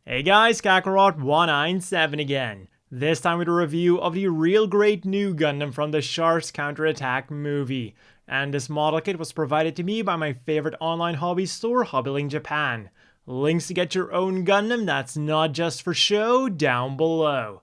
Hey guys, Kakarot197 again. This time with a review of the real great new Gundam from the Sharks Counterattack movie. And this model kit was provided to me by my favorite online hobby store, Hobbylink Japan. Links to get your own Gundam that's not just for show down below.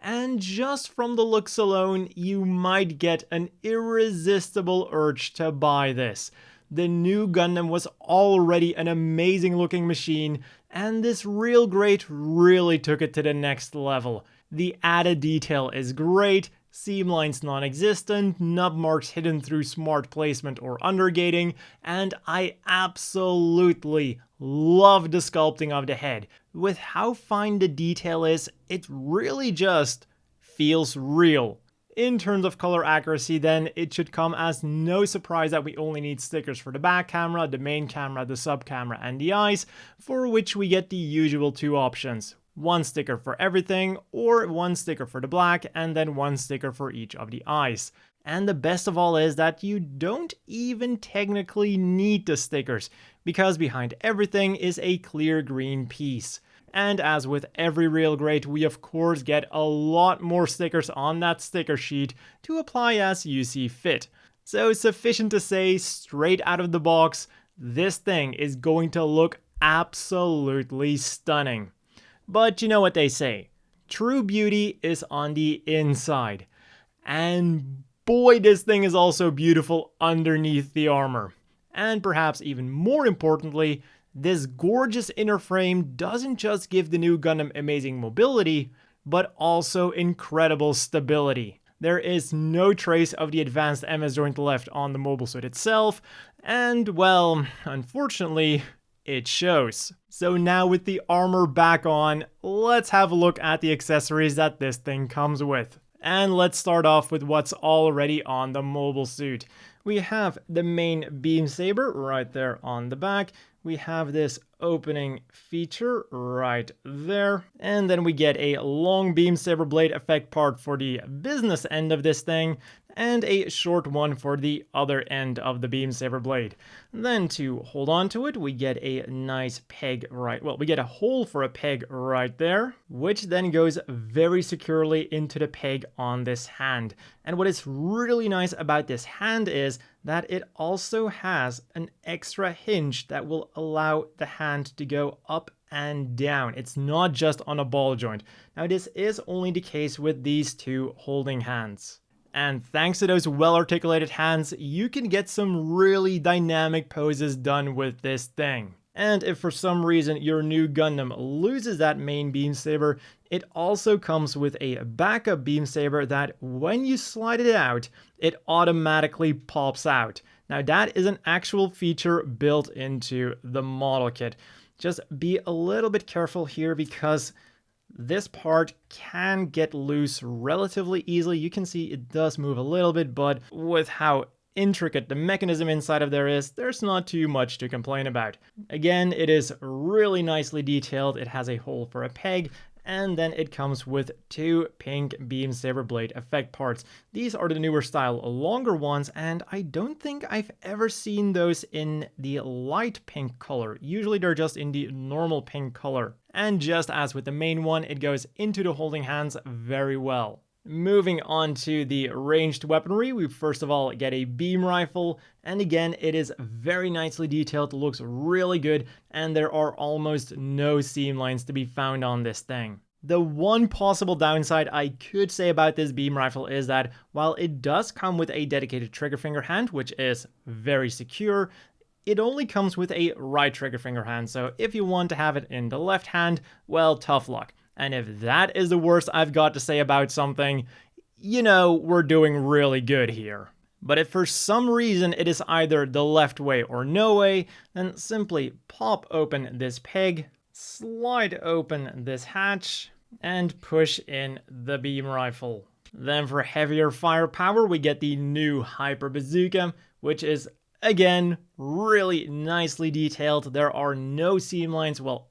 And just from the looks alone, you might get an irresistible urge to buy this. The new Gundam was already an amazing looking machine, and this real great really took it to the next level. The added detail is great, seam lines non-existent, nub marks hidden through smart placement or undergating, and I absolutely love the sculpting of the head. With how fine the detail is, it really just feels real. In terms of color accuracy then, it should come as no surprise that we only need stickers for the back camera, the main camera, the sub camera, and the eyes, for which we get the usual two options. One sticker for everything, or one sticker for the black, and then one sticker for each of the eyes. And the best of all is that you don't even technically need the stickers, because behind everything is a clear green piece. And as with every real great, we of course get a lot more stickers on that sticker sheet to apply as you see fit. So sufficient to say, straight out of the box, this thing is going to look absolutely stunning. But you know what they say, true beauty is on the inside. And boy, this thing is also beautiful underneath the armor. And perhaps even more importantly, this gorgeous inner frame doesn't just give the new Gundam amazing mobility, but also incredible stability. There is no trace of the advanced MS joint left on the mobile suit itself, and well, unfortunately, it shows. So now with the armor back on, let's have a look at the accessories that this thing comes with. And let's start off with what's already on the mobile suit. We have the main beam saber right there on the back. We have this opening feature right there. And then we get a long beam saber blade effect part for the business end of this thing, and a short one for the other end of the beam saber blade. Then to hold on to it, we get a nice peg we get a hole for a peg right there, which then goes very securely into the peg on this hand. And what is really nice about this hand is that it also has an extra hinge that will allow the hand to go up and down. It's not just on a ball joint. Now this is only the case with these two holding hands. And thanks to those well-articulated hands, you can get some really dynamic poses done with this thing. And if for some reason your new Gundam loses that main beam saber, it also comes with a backup beam saber that when you slide it out, it automatically pops out. Now that is an actual feature built into the model kit. Just be a little bit careful here because this part can get loose relatively easily. You can see it does move a little bit, but with how intricate the mechanism inside of there is, there's not too much to complain about. Again, it is really nicely detailed. It has a hole for a peg, and then it comes with two pink beam saber blade effect parts. These are the newer style, longer ones, and I don't think I've ever seen those in the light pink color. Usually they're just in the normal pink color. And just as with the main one, it goes into the holding hands very well. Moving on to the ranged weaponry, we first of all get a beam rifle, and again it is very nicely detailed, looks really good, and there are almost no seam lines to be found on this thing. The one possible downside I could say about this beam rifle is that while it does come with a dedicated trigger finger hand, which is very secure, it only comes with a right trigger finger hand, so if you want to have it in the left hand, well, tough luck. And if that is the worst I've got to say about something, you know, we're doing really good here. But if for some reason it is either the left way or no way, then simply pop open this peg, slide open this hatch, and push in the beam rifle. Then for heavier firepower, we get the new Hyper Bazooka, which is, again, really nicely detailed. There are no seam lines, well,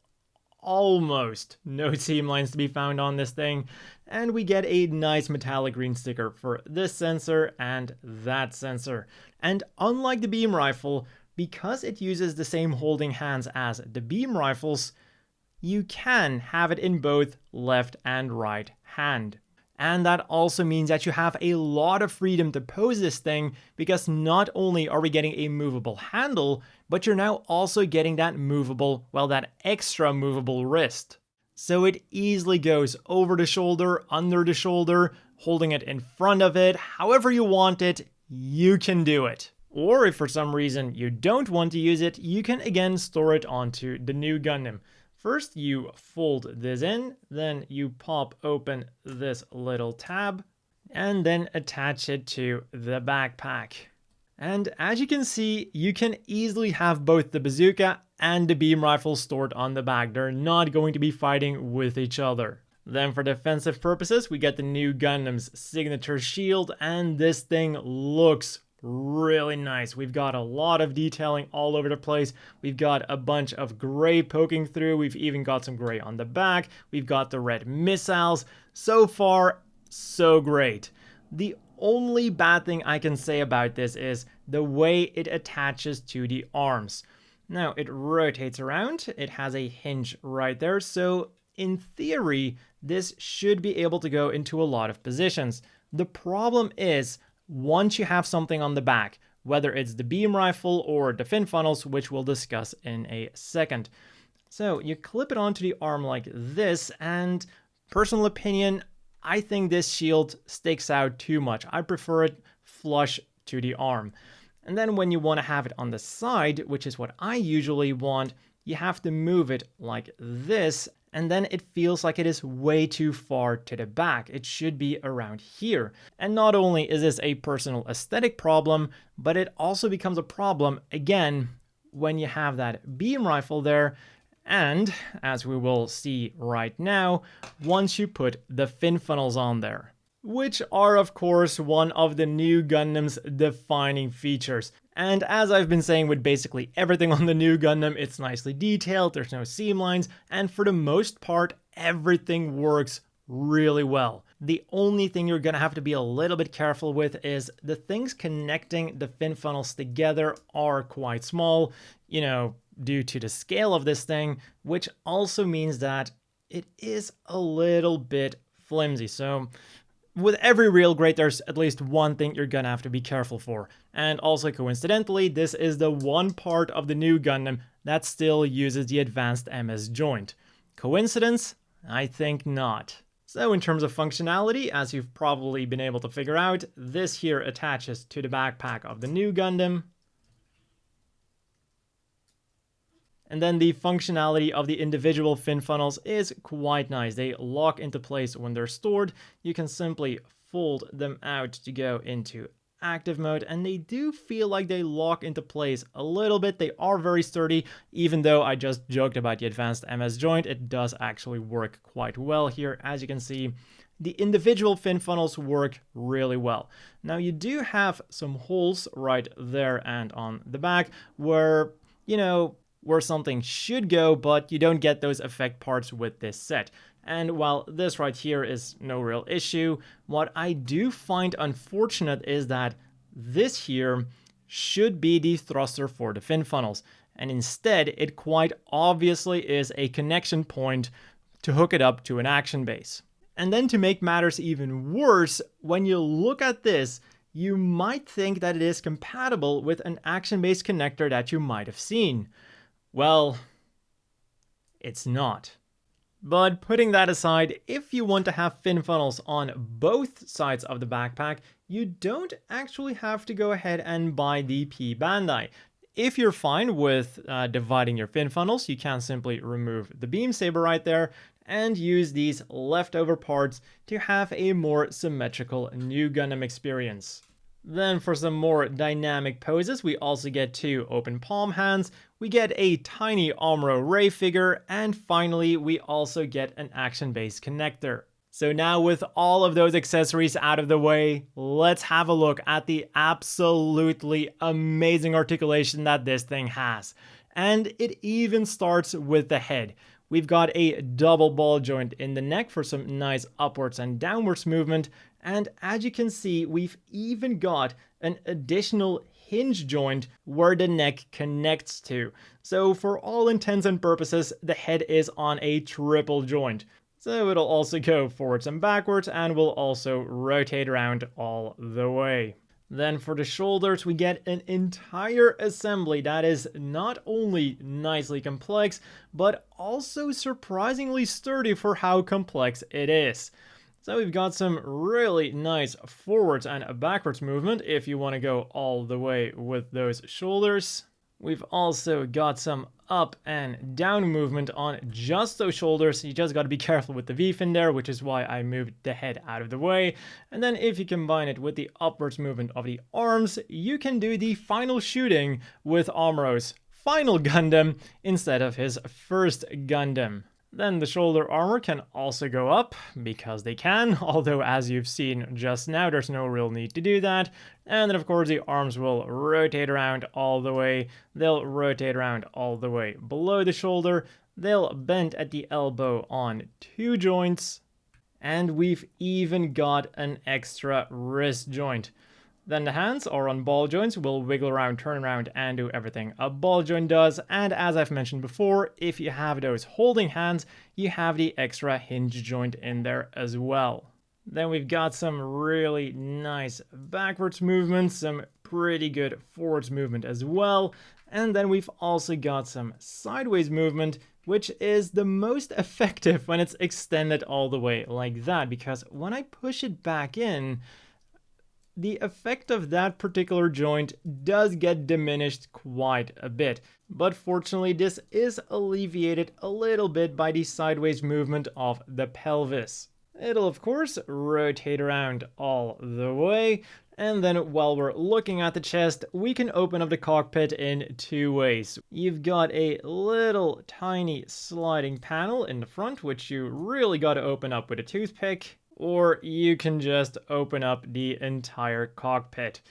almost no seam lines to be found on this thing, and we get a nice metallic green sticker for this sensor and that sensor. And unlike the beam rifle, because it uses the same holding hands as the beam rifles, you can have it in both left and right hand. And that also means that you have a lot of freedom to pose this thing, because not only are we getting a movable handle, but you're now also getting that movable, well, that extra movable wrist. So it easily goes over the shoulder, under the shoulder, holding it in front of it, however you want it, you can do it. Or if for some reason you don't want to use it, you can again store it onto the Nu Gundam. First, you fold this in, then you pop open this little tab, and then attach it to the backpack. And as you can see, you can easily have both the bazooka and the beam rifle stored on the back. They're not going to be fighting with each other. Then for defensive purposes, we get the Nu Gundam's signature shield, and this thing looks really nice. We've got a lot of detailing all over the place. We've got a bunch of gray poking through. We've even got some gray on the back. We've got the red missiles. So far, so great. The only bad thing I can say about this is the way it attaches to the arms. Now, it rotates around. It has a hinge right there. So in theory, this should be able to go into a lot of positions. The problem is, once you have something on the back, whether it's the beam rifle or the fin funnels, which we'll discuss in a second. So you clip it onto the arm like this, and personal opinion, I think this shield sticks out too much. I prefer it flush to the arm. And then when you want to have it on the side, which is what I usually want, you have to move it like this, and then it feels like it is way too far to the back. It should be around here. And not only is this a personal aesthetic problem, but it also becomes a problem, again, when you have that beam rifle there, and, as we will see right now, once you put the fin funnels on there, which are, of course, one of the Nu Gundam's defining features. And as I've been saying with basically everything on the Nu Gundam, it's nicely detailed, there's no seam lines, and for the most part, everything works really well. The only thing you're gonna have to be a little bit careful with is the things connecting the fin funnels together are quite small, you know, due to the scale of this thing, which also means that it is a little bit flimsy. So with every real grade, there's at least one thing you're gonna have to be careful for. And also coincidentally, this is the one part of the Nu Gundam that still uses the advanced MS joint. Coincidence? I think not. So in terms of functionality, as you've probably been able to figure out, this here attaches to the backpack of the Nu Gundam. And then the functionality of the individual fin funnels is quite nice. They lock into place when they're stored. You can simply fold them out to go into active mode, and they do feel like they lock into place a little bit. They are very sturdy, even though I just joked about the advanced MS joint. It does actually work quite well here. As you can see, the individual fin funnels work really well. Now you do have some holes right there and on the back where, you know, where something should go, but you don't get those effect parts with this set. And while this right here is no real issue, what I do find unfortunate is that this here should be the thruster for the fin funnels, and instead it quite obviously is a connection point to hook it up to an action base. And then to make matters even worse, when you look at this, you might think that it is compatible with an action base connector that you might have seen. Well, it's not. But putting that aside, if you want to have fin funnels on both sides of the backpack, you don't actually have to go ahead and buy the P Bandai. If you're fine with dividing your fin funnels, you can simply remove the beam saber right there and use these leftover parts to have a more symmetrical Nu Gundam experience. Then for some more dynamic poses, we also get two open palm hands, we get a tiny Amuro Ray figure, and finally we also get an action-based connector. So now with all of those accessories out of the way, let's have a look at the absolutely amazing articulation that this thing has. And it even starts with the head. We've got a double ball joint in the neck for some nice upwards and downwards movement. And as you can see, we've even got an additional hinge joint where the neck connects to. So for all intents and purposes, the head is on a triple joint. So it'll also go forwards and backwards and will also rotate around all the way. Then for the shoulders, we get an entire assembly that is not only nicely complex, but also surprisingly sturdy for how complex it is. So we've got some really nice forwards and backwards movement if you want to go all the way with those shoulders. We've also got some up and down movement on just those shoulders. You just got to be careful with the V fin there, which is why I moved the head out of the way. And then if you combine it with the upwards movement of the arms, you can do the final shooting with Amuro's final Gundam instead of his first Gundam. Then the shoulder armor can also go up, because they can, although as you've seen just now, there's no real need to do that. And then of course the arms will rotate around all the way, they'll rotate around all the way below the shoulder, they'll bend at the elbow on 2 joints, and we've even got an extra wrist joint. Then the hands are on ball joints, will wiggle around, turn around, and do everything a ball joint does. And as I've mentioned before, if you have those holding hands, you have the extra hinge joint in there as well. Then we've got some really nice backwards movements, some pretty good forwards movement as well. And then we've also got some sideways movement, which is the most effective when it's extended all the way like that, because when I push it back in, the effect of that particular joint does get diminished quite a bit. But fortunately, this is alleviated a little bit by the sideways movement of the pelvis. It'll of course rotate around all the way, and then while we're looking at the chest, we can open up the cockpit in 2 ways. You've got a little tiny sliding panel in the front, which you really got to open up with a toothpick, or you can just open up the entire cockpit.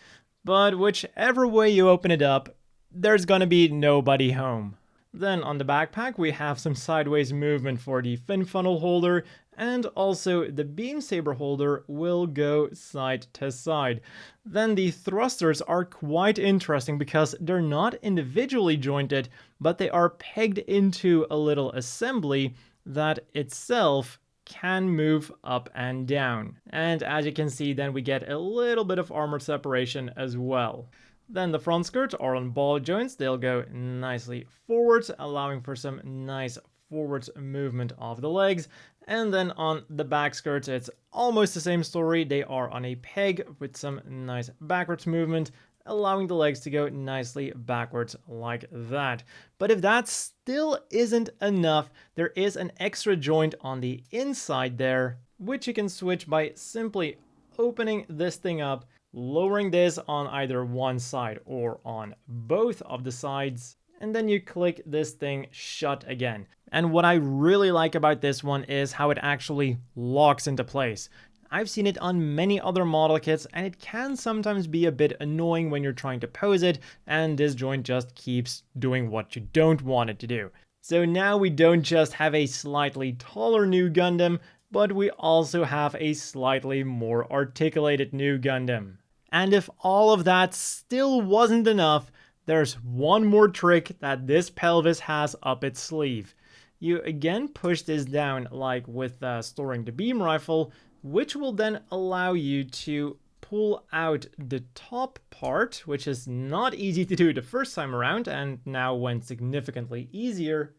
But whichever way you open it up, there's gonna be nobody home. Then on the backpack, we have some sideways movement for the fin funnel holder, and also the beam saber holder will go side to side. Then the thrusters are quite interesting because they're not individually jointed, but they are pegged into a little assembly that itself can move up and down. And as you can see, then we get a little bit of armor separation as well. Then the front skirts are on ball joints. They'll go nicely forwards, allowing for some nice forwards movement of the legs. And then on the back skirts, it's almost the same story. They are on a peg with some nice backwards movement, allowing the legs to go nicely backwards like that. But if that still isn't enough, there is an extra joint on the inside there, which you can switch by simply opening this thing up, lowering this on either one side or on both of the sides, and then you click this thing shut again. And what I really like about this one is how it actually locks into place. I've seen it on many other model kits, and it can sometimes be a bit annoying when you're trying to pose it, and this joint just keeps doing what you don't want it to do. So now we don't just have a slightly taller Nu Gundam, but we also have a slightly more articulated Nu Gundam. And if all of that still wasn't enough, there's one more trick that this pelvis has up its sleeve. You again push this down like with storing the beam rifle, which will then allow you to pull out the top part, which is not easy to do the first time around and now went significantly easier.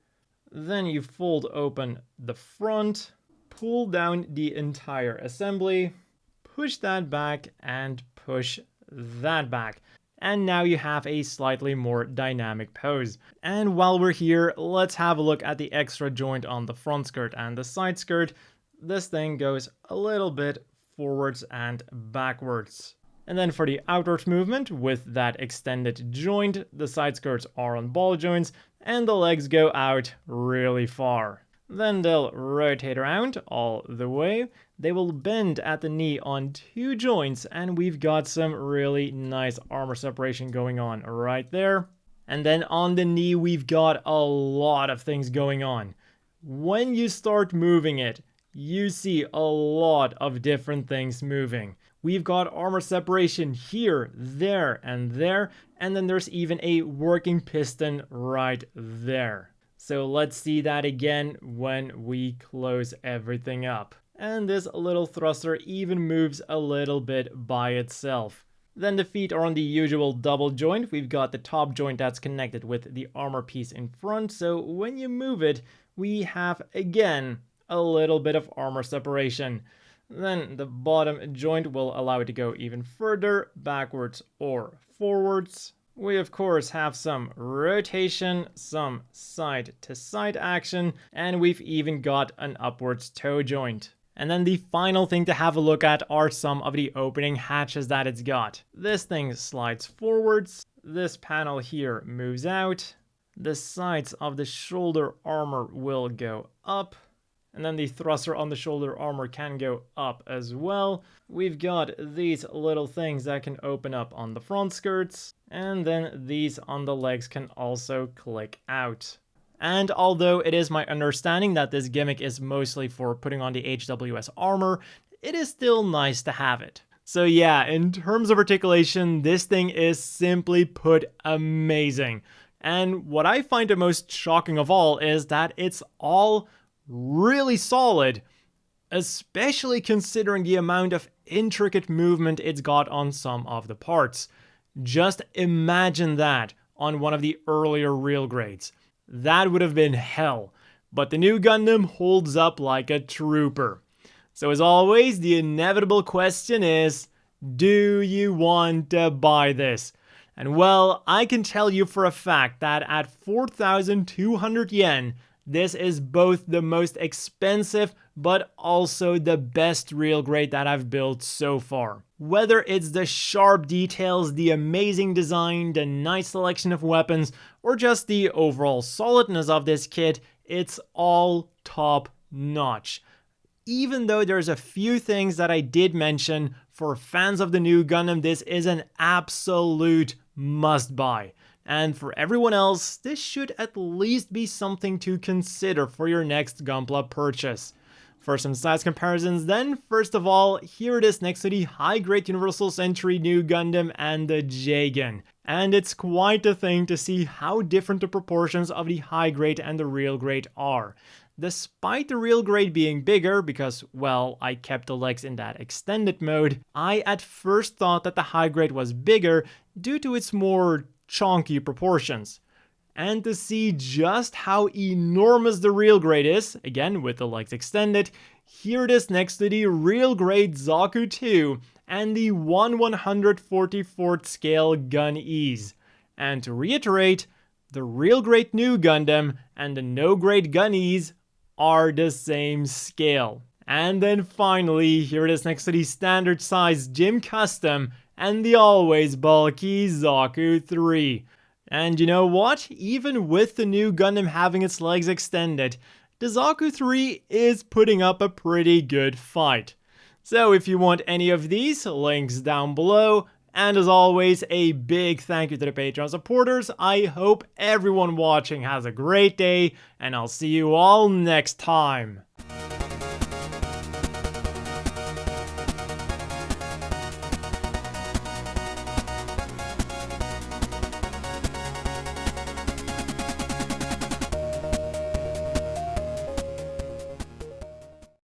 Then you fold open the front, pull down the entire assembly, push that back and push that back. And now you have a slightly more dynamic pose. And while we're here, let's have a look at the extra joint on the front skirt and the side skirt. This thing goes a little bit forwards and backwards. And then for the outwards movement, with that extended joint, the side skirts are on ball joints and the legs go out really far. Then they'll rotate around all the way. They will bend at the knee on 2 joints, and we've got some really nice armor separation going on right there. And then on the knee, we've got a lot of things going on. When you start moving it, you see a lot of different things moving. We've got armor separation here, there, and then there's even a working piston right there. So let's see that again when we close everything up. And this little thruster even moves a little bit by itself. Then the feet are on the usual double joint. We've got the top joint that's connected with the armor piece in front. So when you move it, we have, again, a little bit of armor separation. Then the bottom joint will allow it to go even further, backwards or forwards. We of course have some rotation, some side-to-side action, and we've even got an upwards toe joint. And then the final thing to have a look at are some of the opening hatches that it's got. This thing slides forwards, this panel here moves out, the sides of the shoulder armor will go up, and then the thruster on the shoulder armor can go up as well. We've got these little things that can open up on the front skirts, and then these on the legs can also click out. And although it is my understanding that this gimmick is mostly for putting on the HWS armor, it is still nice to have it. So yeah, in terms of articulation, this thing is simply put amazing. And what I find the most shocking of all is that it's all really solid, especially considering the amount of intricate movement it's got on some of the parts. Just imagine that on one of the earlier real grades. That would have been hell, but the new Gundam holds up like a trooper. So as always, the inevitable question is, do you want to buy this? And well, I can tell you for a fact that at 4,200 yen, this is both the most expensive, but also the best real grade that I've built so far. Whether it's the sharp details, the amazing design, the nice selection of weapons, or just the overall solidness of this kit, it's all top notch. Even though there's a few things that I did mention, for fans of the new Gundam, this is an absolute must buy. And for everyone else, this should at least be something to consider for your next Gunpla purchase. For some size comparisons then, first of all, here it is next to the high-grade Universal Century Nu Gundam and the Jagan. And it's quite a thing to see how different the proportions of the high-grade and the real grade are. Despite the real grade being bigger, because, well, I kept the legs in that extended mode, I at first thought that the high grade was bigger due to its more chunky proportions. And to see just how enormous the real grade is, again with the legs extended, here it is next to the real grade Zaku 2 and the 1/144th scale Gun Ease. And to reiterate, the real grade Nu Gundam and the no grade Gun Ease are the same scale. And then finally, here it is next to the standard size Gym Custom and the always bulky Zaku 3. And you know what? Even with the new Gundam having its legs extended, the Zaku 3 is putting up a pretty good fight. So if you want any of these, links down below. And as always, a big thank you to the Patreon supporters. I hope everyone watching has a great day, and I'll see you all next time.